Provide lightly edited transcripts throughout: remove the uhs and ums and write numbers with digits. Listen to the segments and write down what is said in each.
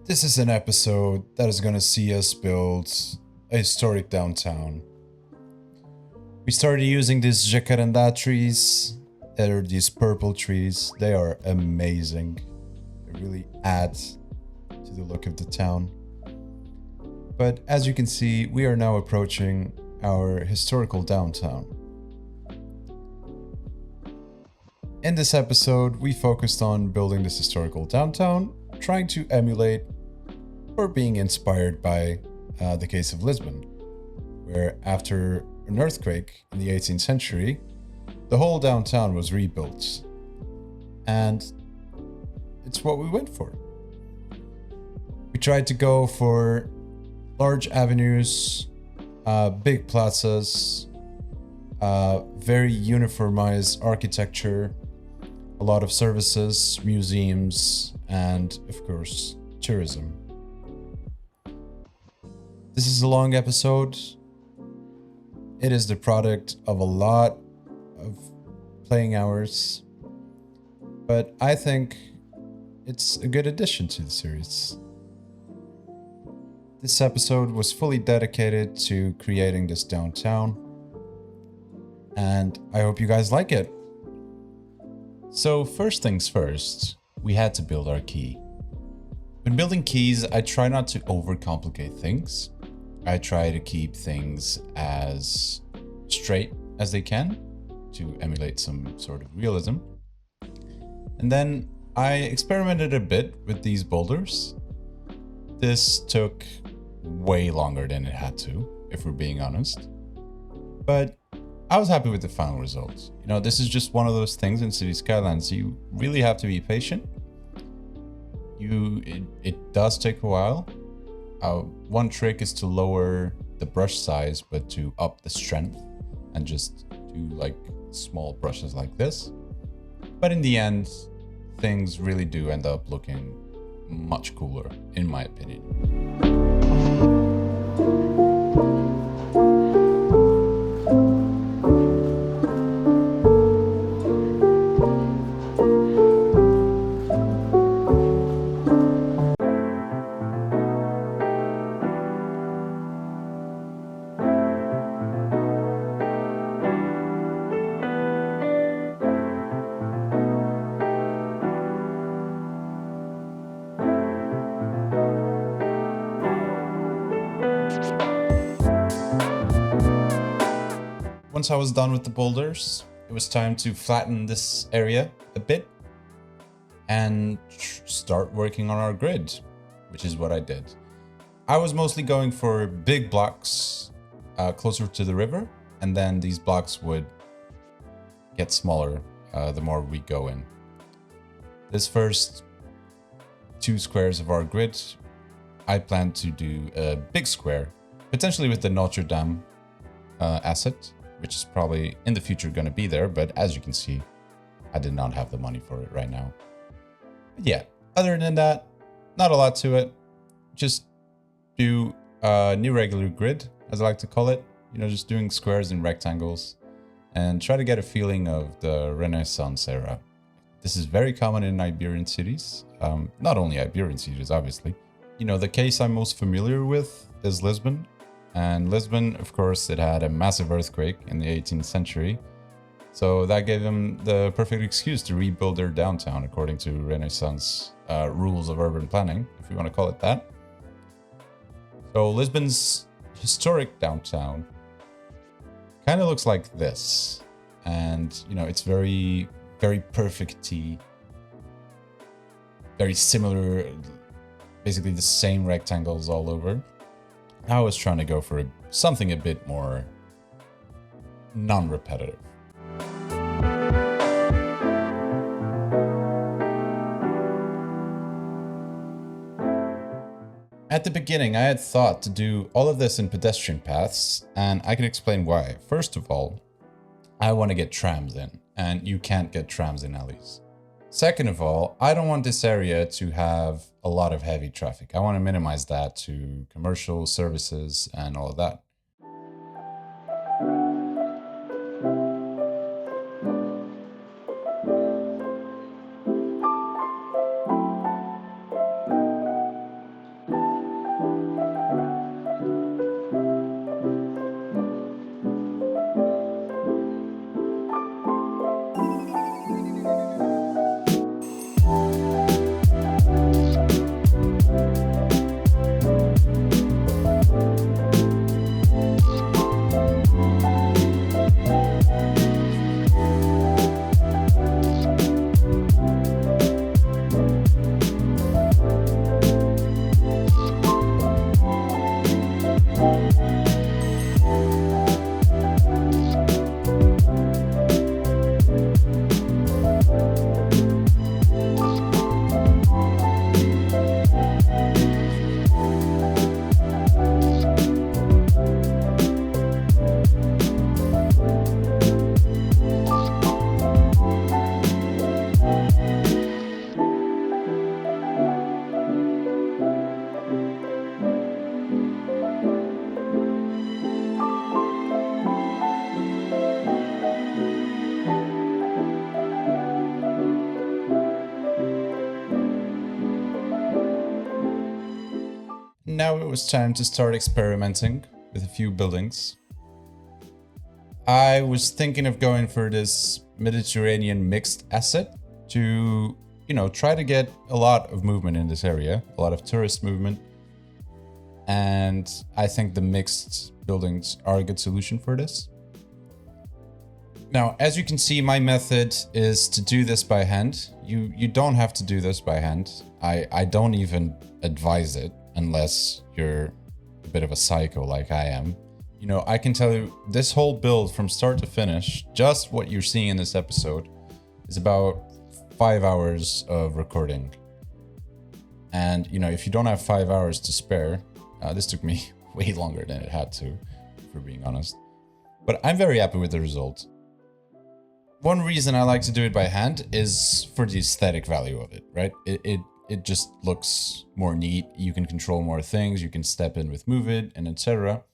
This is an episode that is gonna see us build a historic downtown. We started using these jacaranda trees. They're these purple trees. They are amazing. They really add to the look of the town. But as you can see, we are now approaching our historical downtown. In this episode, we focused on building this historical downtown, trying to emulate or being inspired by the case of Lisbon, where after an earthquake in the 18th century, the whole downtown was rebuilt. And it's what we went for. We tried to go for large avenues, big plazas, very uniformized architecture, a lot of services, museums, and of course, tourism. This is a long episode. It is the product of a lot of playing hours, but I think it's a good addition to the series. This episode was fully dedicated to creating this downtown, and I hope you guys like it. So first things first, we had to build our key. When building keys, I try not to overcomplicate things. I try to keep things as straight as they can to emulate some sort of realism. And then I experimented a bit with these boulders. This took way longer than it had to, if we're being honest. But I was happy with the final result. You know, this is just one of those things in Cities Skylines. You really have to be patient. It does take a while. One trick is to lower the brush size, but to up the strength and just do like small brushes like this. But in the end, things really do end up looking much cooler, in my opinion. Once I was done with the boulders, it was time to flatten this area a bit and start working on our grid, which is what I did. I was mostly going for big blocks closer to the river, and then these blocks would get smaller the more we go in. This first 2 squares of our grid, I plan to do a big square, potentially with the Notre Dame asset, which is probably in the future going to be there, but as you can see, I did not have the money for it right now. But yeah, other than that, not a lot to it. Just do a new regular grid, as I like to call it. You know, just doing squares and rectangles, and try to get a feeling of the Renaissance era. This is very common in Iberian cities. Not only Iberian cities, obviously. You know, the case I'm most familiar with is Lisbon. And Lisbon, of course, it had a massive earthquake in the 18th century. So that gave them the perfect excuse to rebuild their downtown according to Renaissance rules of urban planning, if you want to call it that. So Lisbon's historic downtown kind of looks like this. And, you know, it's very, very perfect-y, very similar, basically the same rectangles all over. I was trying to go for something a bit more non-repetitive. At the beginning, I had thought to do all of this in pedestrian paths, and I can explain why. First of all, I want to get trams in, and you can't get trams in alleys. Second of all, I don't want this area to have a lot of heavy traffic. I want to minimize that to commercial services and all of that. now it was time to start experimenting with a few buildings. I was thinking of going for this Mediterranean mixed asset to, try to get a lot of movement in this area, a lot of tourist movement. And I think the mixed buildings are a good solution for this. Now, as you can see, my method is to do this by hand. You don't have to do this by hand. I don't even advise it unless you're a bit of a psycho like I am. I can tell you this whole build from start to finish, just what you're seeing in this episode, is about 5 hours of recording. And, if you don't have 5 hours to spare, this took me way longer than it had to, for being honest. But I'm very happy with the result. One reason I like to do it by hand is for the aesthetic value of it, right? It just looks more neat. You can control more things. You can step in with Move It and etc.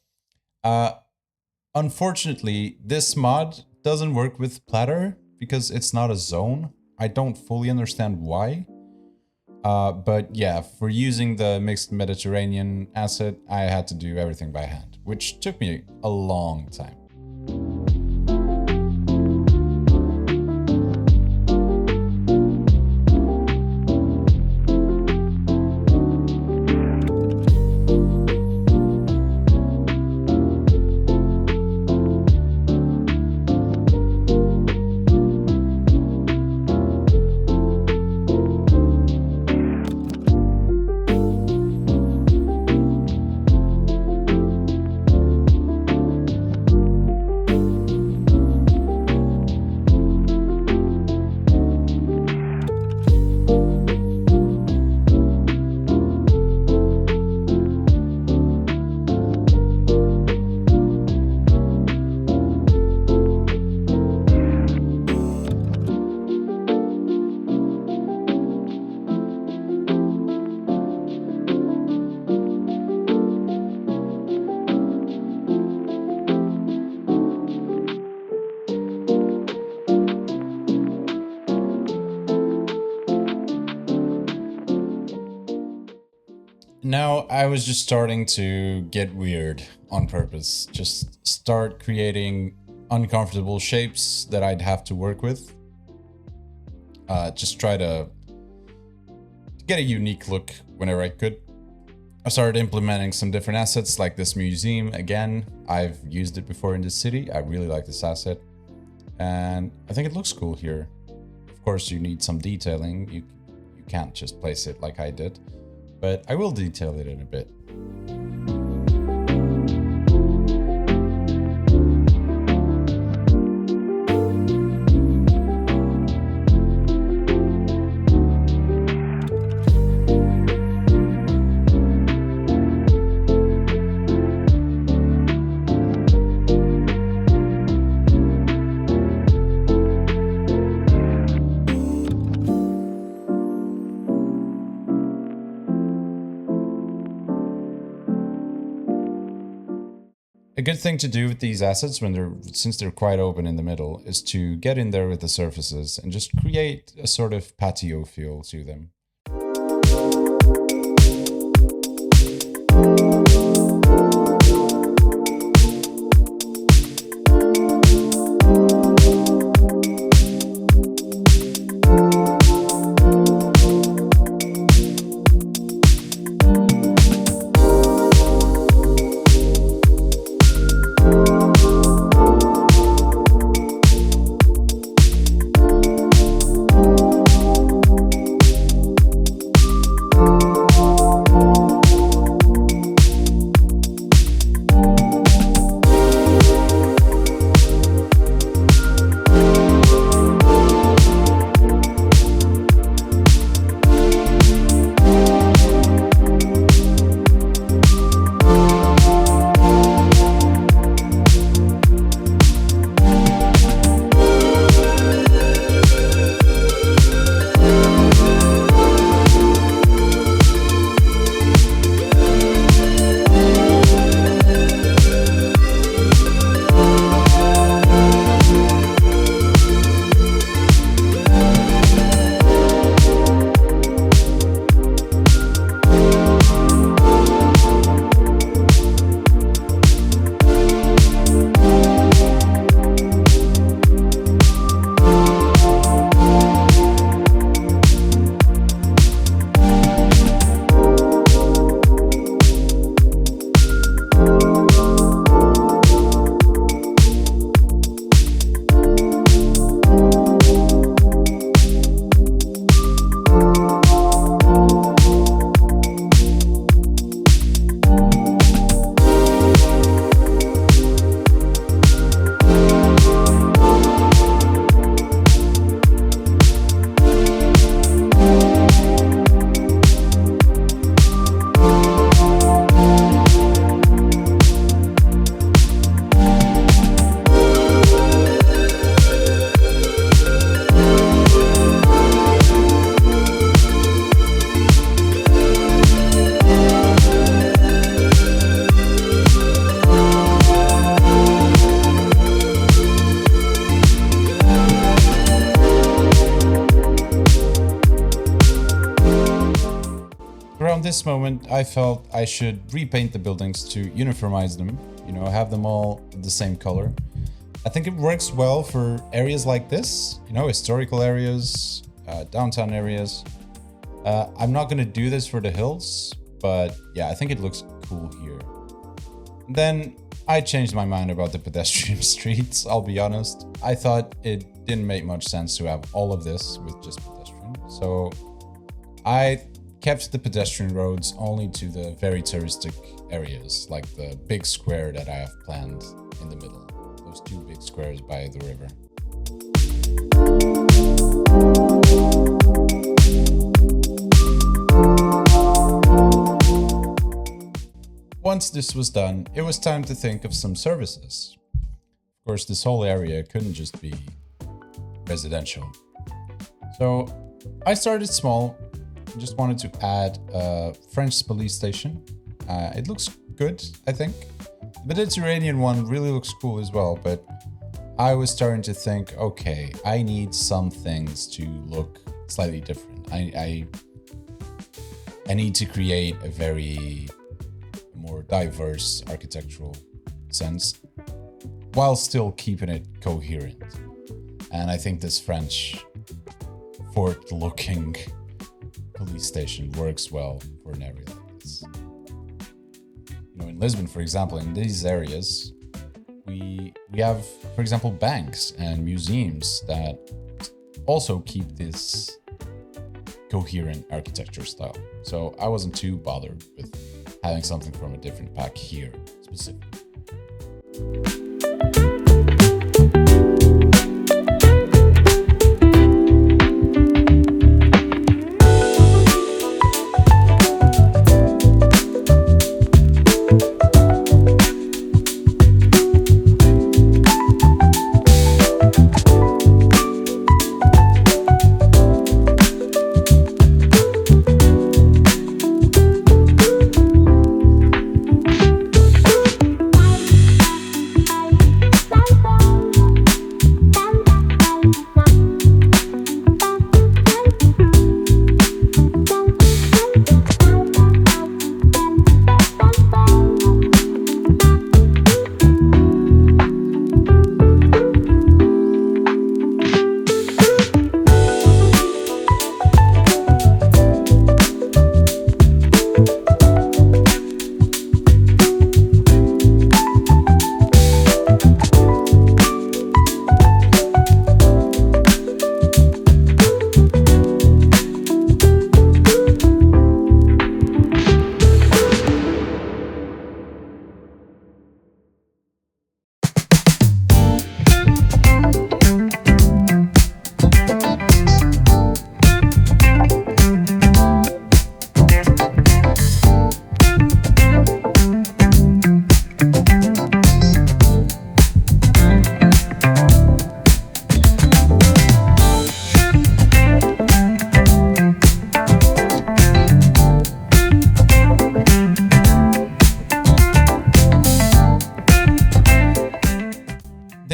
Unfortunately, this mod doesn't work with Platter because it's not a zone. I don't fully understand why. But yeah, for using the mixed Mediterranean asset, I had to do everything by hand, which took me a long time. Now I was just starting to get weird on purpose. Just start creating uncomfortable shapes that I'd have to work with. Just try to get a unique look whenever I could. I started implementing some different assets like this museum. Again, I've used it before in the city. I really like this asset. And I think it looks cool here. Of course, you need some detailing. You can't just place it like I did. But I will detail it in a bit. A good thing to do with these assets since they're quite open in the middle is to get in there with the surfaces and just create a sort of patio feel to them. this moment, I felt I should repaint the buildings to uniformize them, have them all the same color. I think it works well for areas like this, historical areas, downtown areas. I'm not going to do this for the hills, but yeah, I think it looks cool here. And then I changed my mind about the pedestrian streets, I'll be honest. I thought it didn't make much sense to have all of this with just pedestrian. So I kept the pedestrian roads only to the very touristic areas, like the big square that I have planned in the middle. Those two big squares by the river. Once this was done, it was time to think of some services. Of course, this whole area couldn't just be residential. So I started small. Just wanted to add a French police station. It looks good, I think. The Mediterranean one really looks cool as well, but I was starting to think, okay, I need some things to look slightly different. I need to create a very more diverse architectural sense while still keeping it coherent. And I think this French fort-looking police station works well for an area like this. In Lisbon, for example, in these areas, we have, for example, banks and museums that also keep this coherent architecture style. So I wasn't too bothered with having something from a different pack here specifically.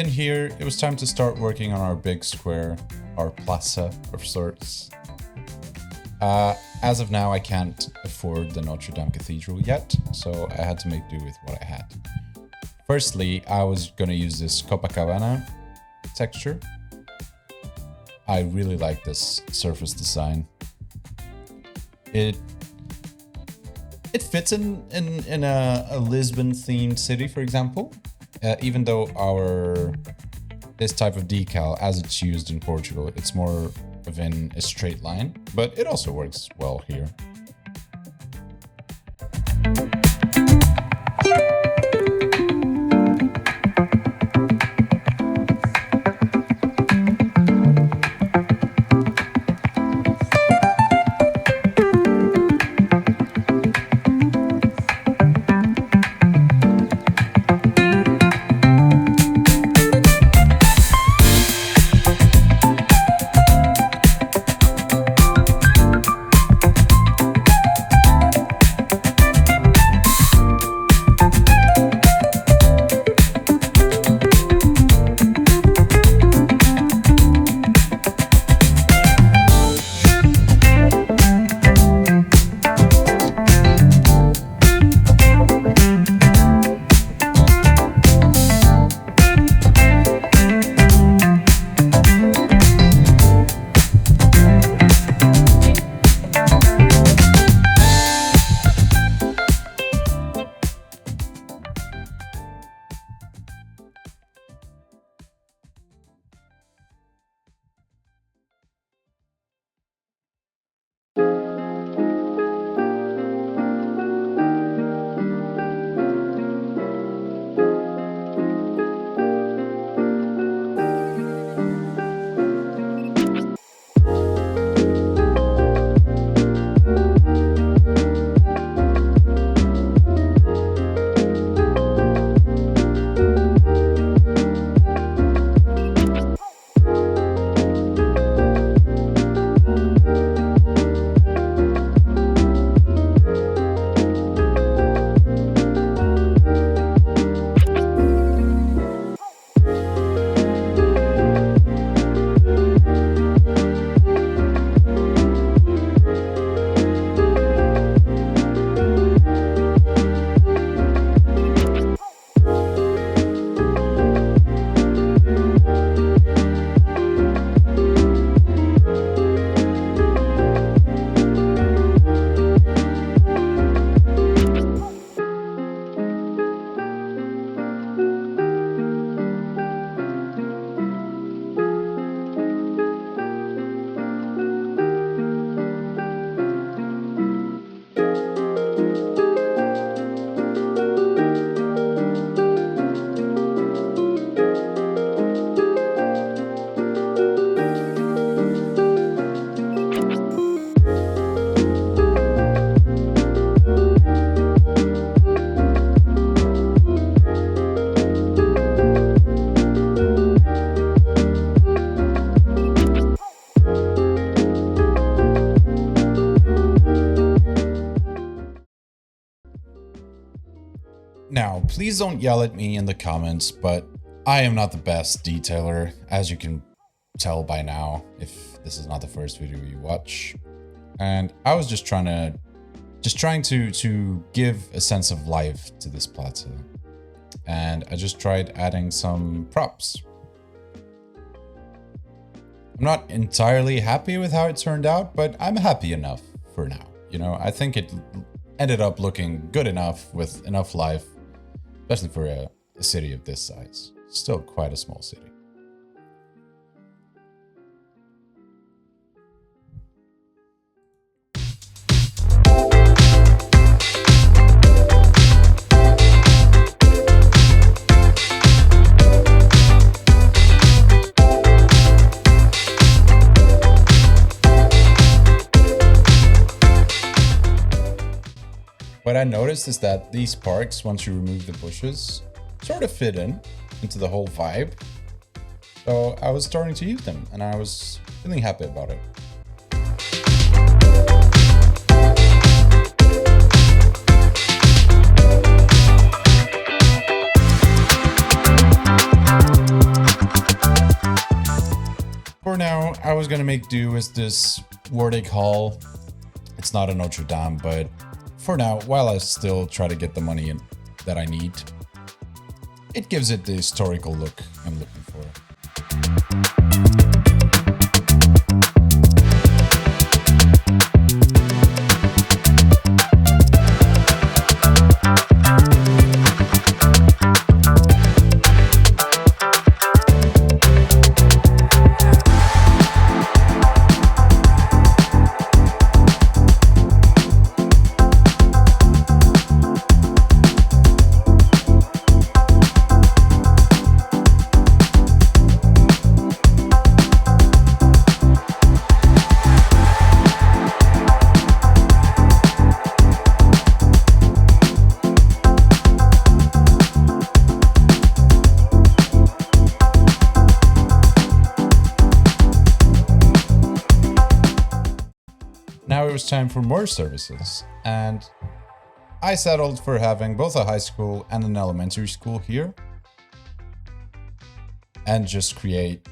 Here, it was time to start working on our big square, our plaza of sorts. As of now, I can't afford the Notre Dame Cathedral yet, so I had to make do with what I had. Firstly, I was gonna use this Copacabana texture. I really like this surface design. It fits in a Lisbon-themed city, for example. Even though this type of decal, as it's used in Portugal, it's more of in a straight line, but it also works well here. Now, please don't yell at me in the comments, but I am not the best detailer, as you can tell by now, if this is not the first video you watch. And I was just trying to give a sense of life to this plateau. And I just tried adding some props. I'm not entirely happy with how it turned out, but I'm happy enough for now. You know, I think it ended up looking good enough with enough life, especially for a city of this size. Still quite a small city. What I noticed is that these parks, once you remove the bushes, sort of fit into the whole vibe. So I was starting to use them and I was feeling happy about it. For now, I was gonna make do with this Wardic Hall. It's not a Notre Dame, but for now, while I still try to get the money in that I need, it gives it the historical look I'm looking for. Now it was time for more services, and I settled for having both a high school and an elementary school here, and just create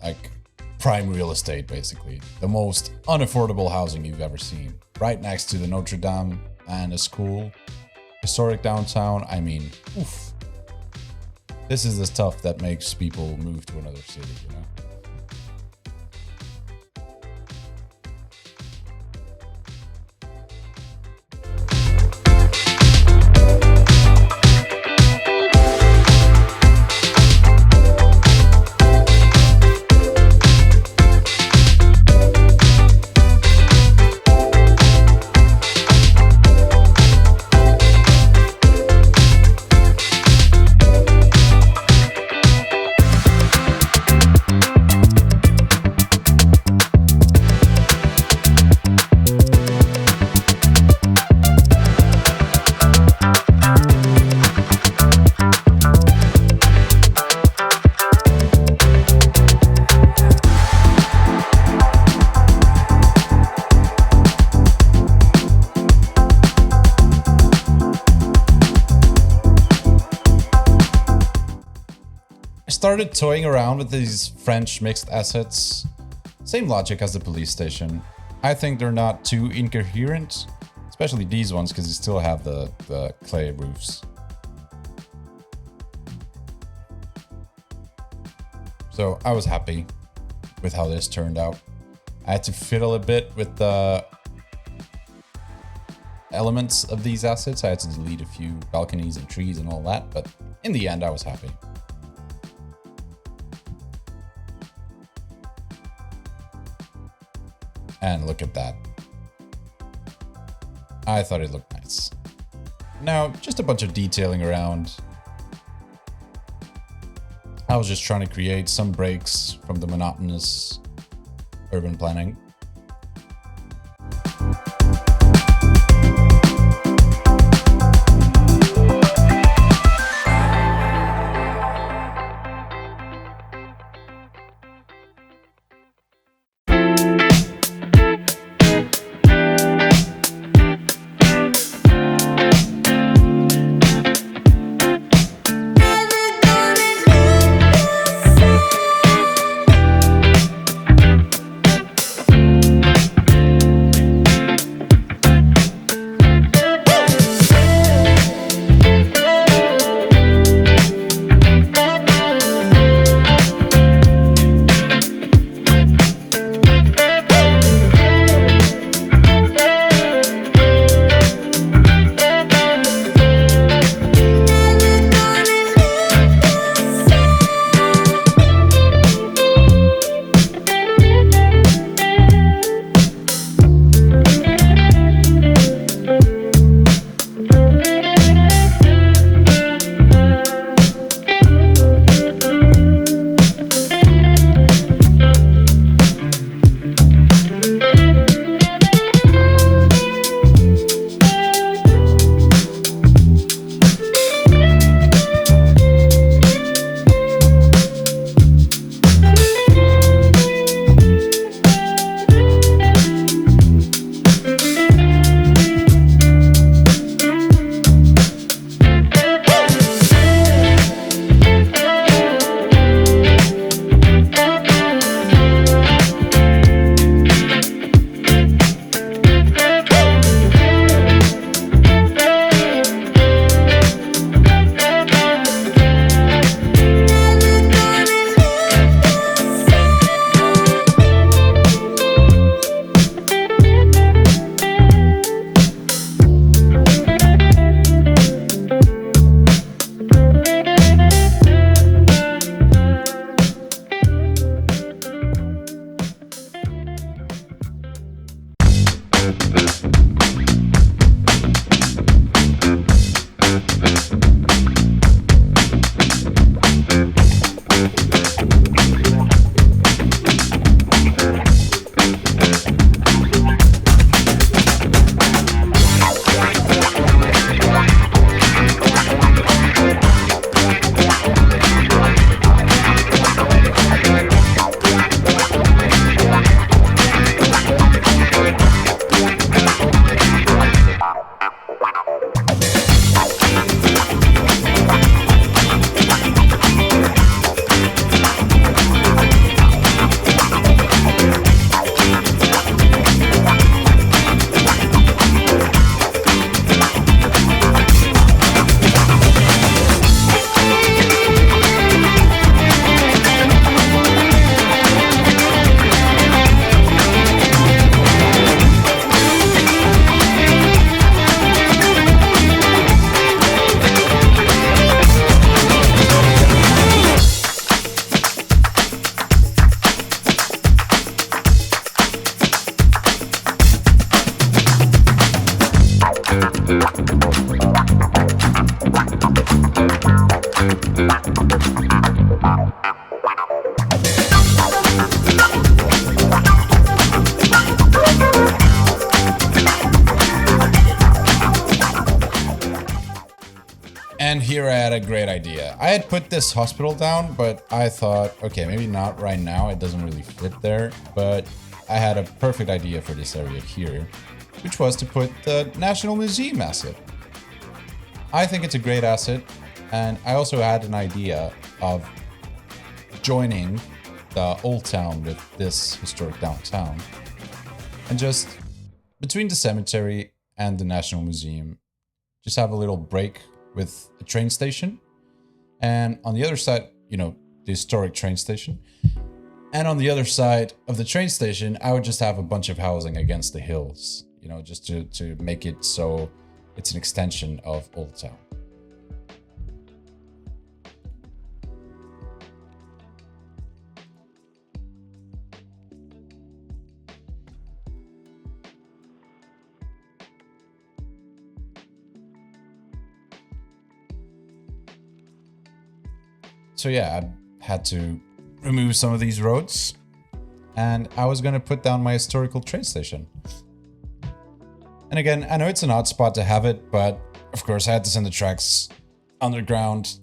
like prime real estate, basically the most unaffordable housing you've ever seen, right next to the Notre Dame and a school, historic downtown. I mean, oof. This is the stuff that makes people move to another city, you know? Started toying around with these French mixed assets. Same logic as the police station. I think they're not too incoherent, especially these ones because you still have the clay roofs. So I was happy with how this turned out. I had to fiddle a bit with the elements of these assets. I had to delete a few balconies and trees and all that, but in the end I was happy. And look at that. I thought it looked nice. Now, just a bunch of detailing around. I was just trying to create some breaks from the monotonous urban planning. And here I had a great idea. I had put this hospital down, but I thought, okay, maybe not right now. It doesn't really fit there. But I had a perfect idea for this area here, which was to put the National Museum asset. I think it's a great asset. And I also had an idea of joining the old town with this historic downtown. And just between the cemetery and the National Museum, just have a little break with a train station. And on the other side, you know, the historic train station. And on the other side of the train station, I would just have a bunch of housing against the hills, you know, just to make it so it's an extension of Old Town. So yeah, I had to remove some of these roads, and I was gonna put down my historical train station. And again, I know it's an odd spot to have it, but of course I had to send the tracks underground.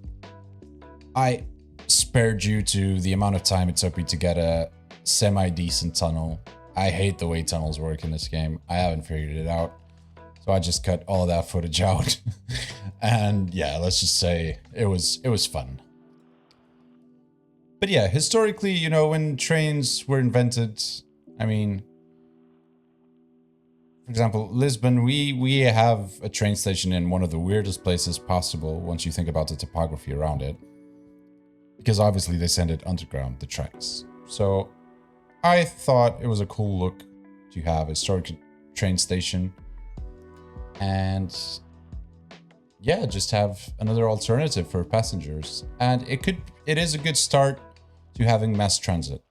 I spared you to the amount of time it took me to get a semi-decent tunnel. I hate the way tunnels work in this game. I haven't figured it out. So I just cut all of that footage out. And yeah, let's just say it was fun. But yeah, historically, you know, when trains were invented, I mean, for example, Lisbon, we have a train station in one of the weirdest places possible once you think about the topography around it. Because obviously they send it underground, the tracks. So I thought it was a cool look to have a historic train station. And yeah, just have another alternative for passengers. And it is a good start to having mass transit,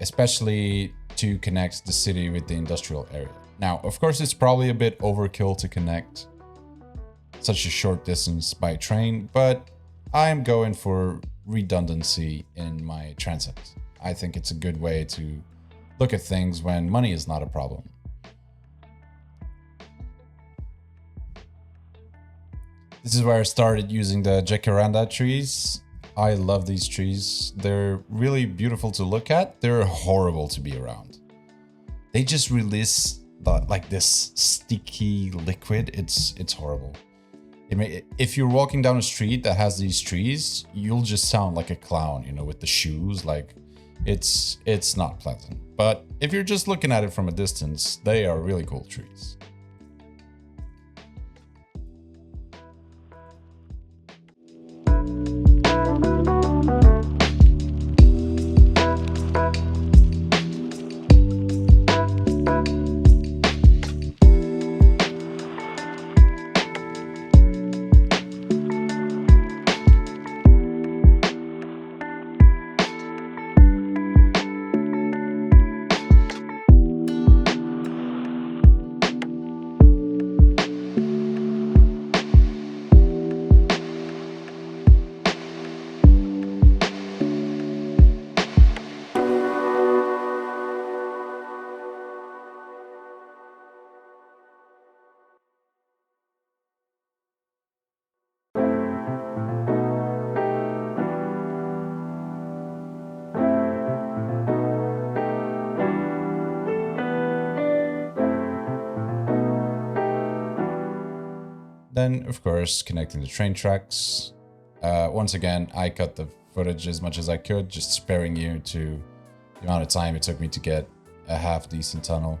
especially to connect the city with the industrial area. Now, of course, it's probably a bit overkill to connect such a short distance by train, but I am going for redundancy in my transit. I think it's a good way to look at things when money is not a problem. This is where I started using the jacaranda trees. I love these trees. They're really beautiful to look at. They're horrible to be around. They just release like this sticky liquid. It's horrible. If you're walking down a street that has these trees, you'll just sound like a clown, you know, with the shoes. Like it's not pleasant. But if you're just looking at it from a distance, they are really cool trees. Then, of course, connecting the train tracks. Once again, I cut the footage as much as I could, just sparing you to the amount of time it took me to get a half-decent tunnel.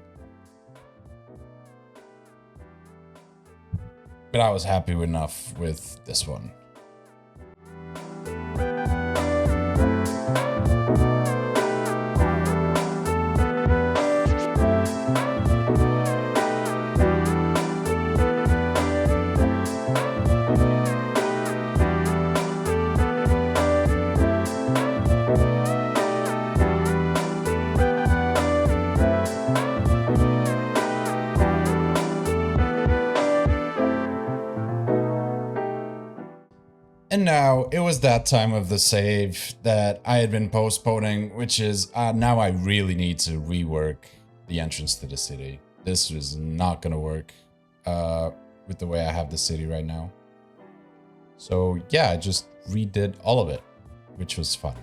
But I was happy enough with this one. And now it was that time of the save that I had been postponing, which is now I really need to rework the entrance to the city. This was not going to work with the way I have the city right now. So yeah, I just redid all of it, which was fun.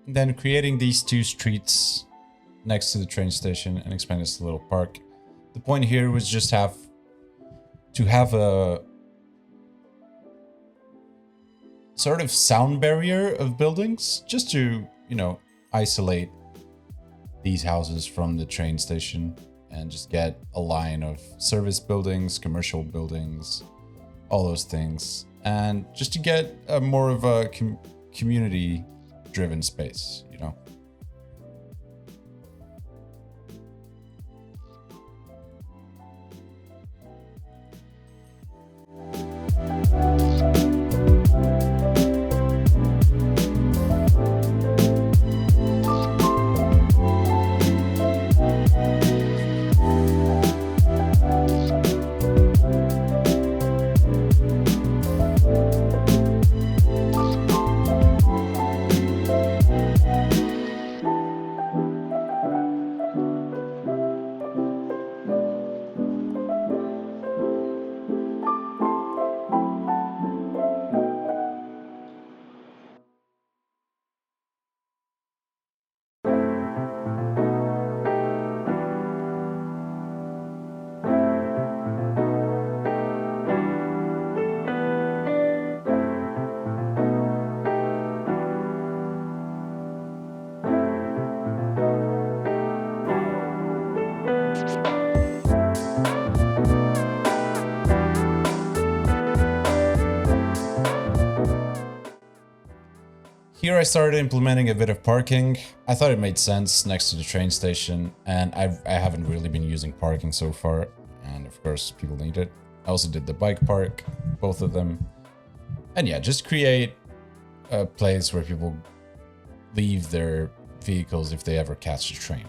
Then creating these two streets next to the train station and expand this little park. The point here was just to have sort of sound barrier of buildings just to, isolate these houses from the train station and just get a line of service buildings, commercial buildings, all those things. And just to get a more of a community driven space, Here I started implementing a bit of parking. I thought it made sense next to the train station, and I haven't really been using parking so far, and of course people need it. I also did the bike park, both of them. And yeah, just create a place where people leave their vehicles if they ever catch the train.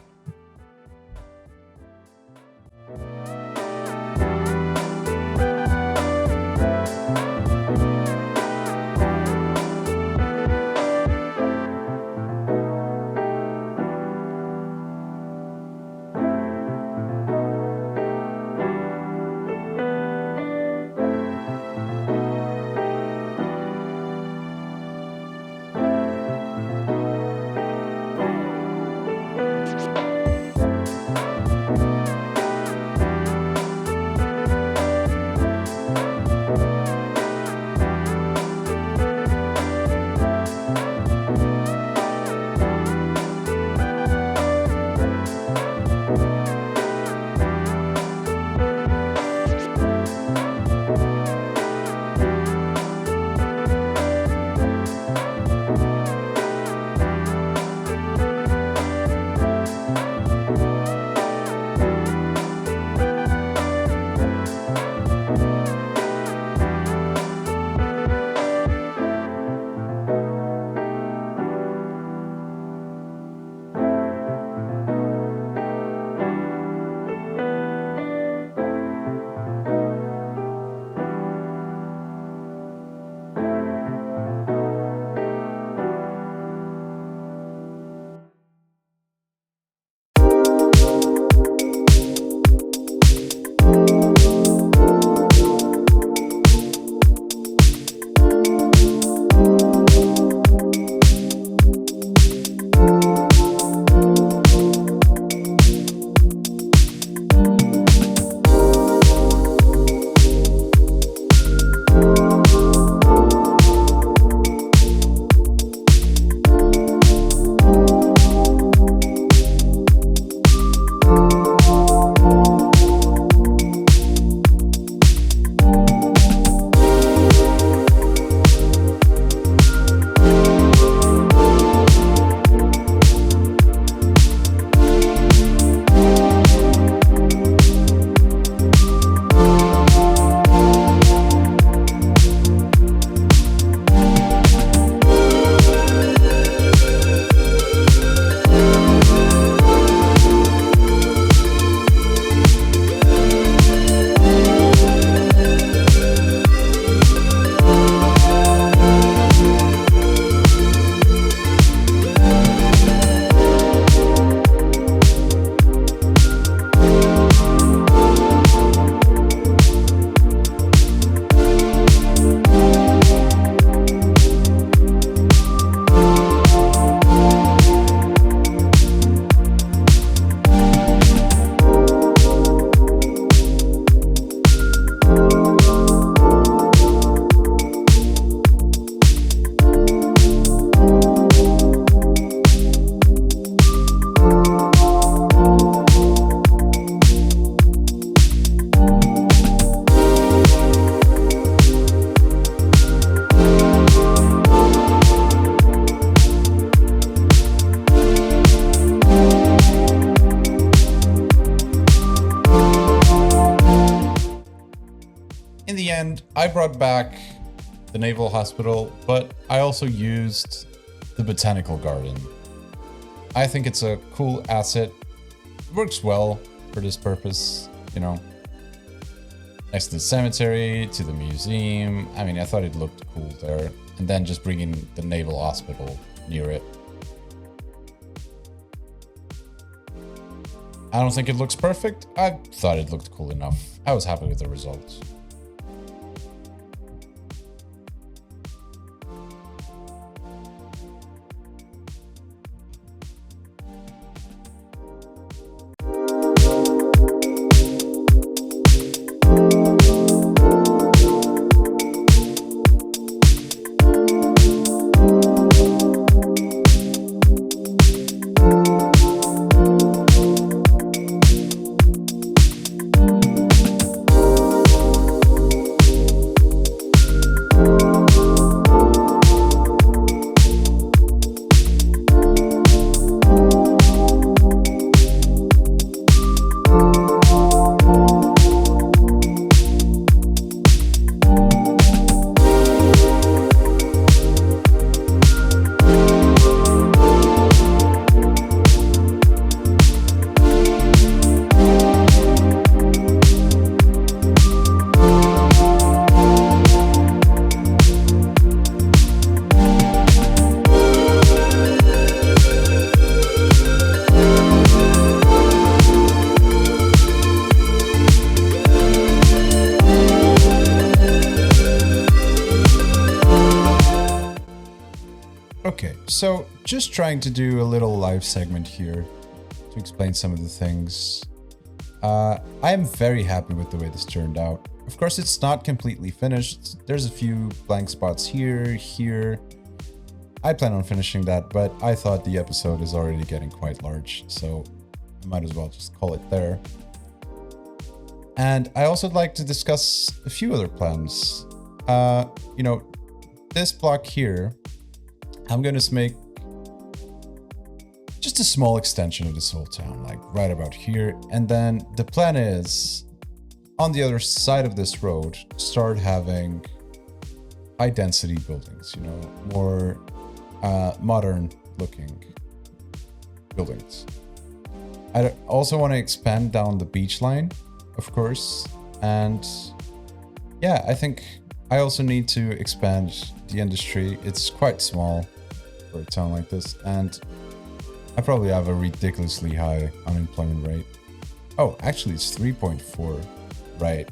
And I brought back the Naval Hospital, but I also used the Botanical Garden. I think it's a cool asset. It works well for this purpose, you know. Next to the cemetery, to the museum. I mean, I thought it looked cool there. And then just bringing the Naval Hospital near it. I don't think it looks perfect. I thought it looked cool enough. I was happy with the results. Okay, so just trying to do a little live segment here to explain some of the things. I am very happy with the way this turned out. Of course, it's not completely finished. There's a few blank spots here. I plan on finishing that, but I thought the episode is already getting quite large, so I might as well just call it there. And I also like to discuss a few other plans. You know, this block here, I'm going to make just a small extension of this whole town, like right about here. And then the plan is, on the other side of this road, start having high density buildings, you know, more modern looking buildings. I also want to expand down the beach line, of course. And yeah, I think I also need to expand the industry. It's quite small for a town like this, and I probably have a ridiculously high unemployment rate. Oh, actually it's 3.4, right?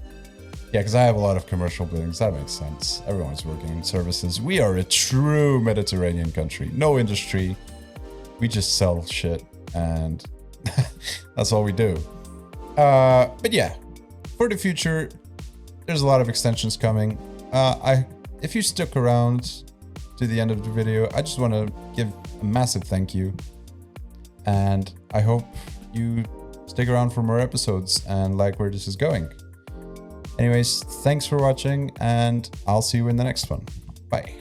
Yeah, because I have a lot of commercial buildings. That makes sense. Everyone's working in services. We are a true Mediterranean country. No industry. We just sell shit, and that's all we do. But yeah, for the future, there's a lot of extensions coming. If you stuck around to the end of the video, I just want to give a massive thank you. And I hope you stick around for more episodes and like where this is going. Anyways, thanks for watching, and I'll see you in the next one. Bye.